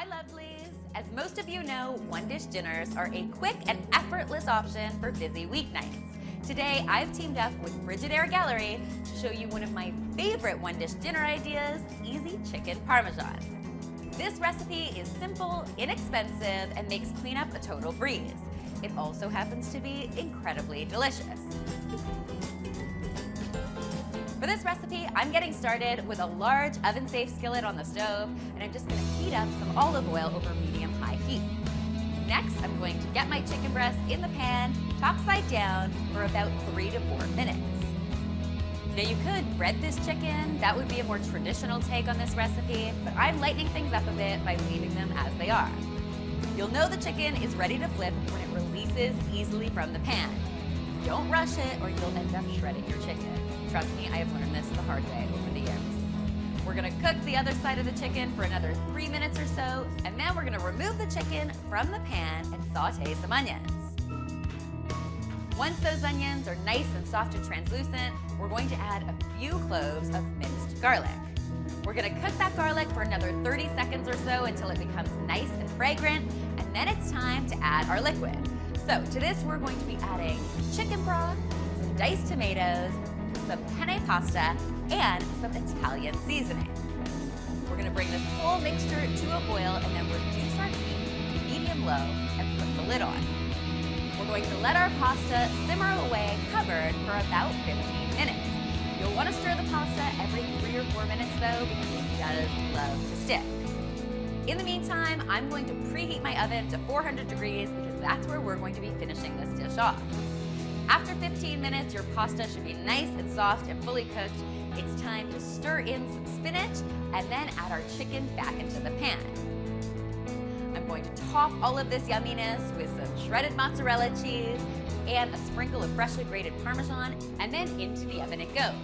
Hi lovelies! As most of you know, one-dish dinners are a quick and effortless option for busy weeknights. Today, I've teamed up with Frigidaire Gallery to show you one of my favorite one-dish dinner ideas, easy chicken parmesan. This recipe is simple, inexpensive, and makes cleanup a total breeze. It also happens to be incredibly delicious. For this recipe, I'm getting started with a large oven-safe skillet on the stove, and I'm just going to heat up some olive oil over medium-high heat. Next, I'm going to get my chicken breast in the pan, top side down, for about 3 to 4 minutes. Now you could bread this chicken, that would be a more traditional take on this recipe, but I'm lightening things up a bit by leaving them as they are. You'll know the chicken is ready to flip when it releases easily from the pan. Don't rush it or you'll end up shredding your chicken. Trust me, I have learned this the hard way over the years. We're gonna cook the other side of the chicken for another 3 minutes or so, and then we're gonna remove the chicken from the pan and saute some onions. Once those onions are nice and soft and translucent, we're going to add a few cloves of minced garlic. We're gonna cook that garlic for another 30 seconds or so until it becomes nice and fragrant, and then it's time to add our liquid. So to this, we're going to be adding some chicken broth, some diced tomatoes, some penne pasta, and some Italian seasoning. We're gonna bring this whole mixture to a boil and then reduce our heat to medium-low and put the lid on. We're going to let our pasta simmer away covered for about 15 minutes. You'll want to stir the pasta every 3 or 4 minutes though, because it does love to stick. In the meantime, I'm going to preheat my oven to 400 degrees because that's where we're going to be finishing this dish off. After 15 minutes, your pasta should be nice and soft and fully cooked. It's time to stir in some spinach and then add our chicken back into the pan. I'm going to top all of this yumminess with some shredded mozzarella cheese and a sprinkle of freshly grated Parmesan, and then into the oven it goes.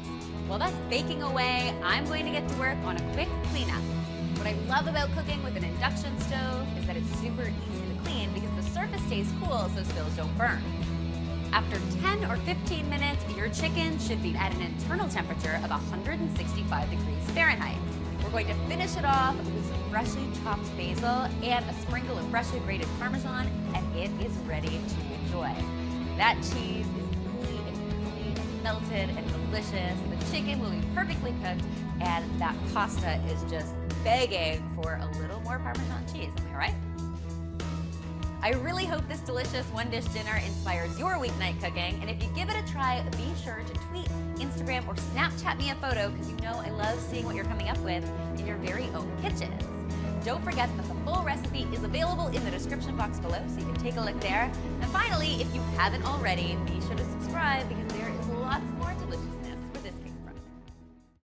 While that's baking away, I'm going to get to work on a quick cleanup. What I love about cooking with an induction stove is that it's super easy to clean because the surface stays cool so spills don't burn. After 10 or 15 minutes, your chicken should be at an internal temperature of 165 degrees Fahrenheit. We're going to finish it off with some freshly chopped basil and a sprinkle of freshly grated Parmesan, and it is ready to enjoy. That cheese is gooey and creamy and melted and delicious. The chicken will be perfectly cooked, and that pasta is just begging for a little more Parmesan cheese. Am I right? I really hope this delicious one-dish dinner inspires your weeknight cooking, and if you give it a try, be sure to tweet, Instagram, or Snapchat me a photo because you know I love seeing what you're coming up with in your very own kitchens. Don't forget that the full recipe is available in the description box below, so you can take a look there. And finally, if you haven't already, be sure to subscribe because there is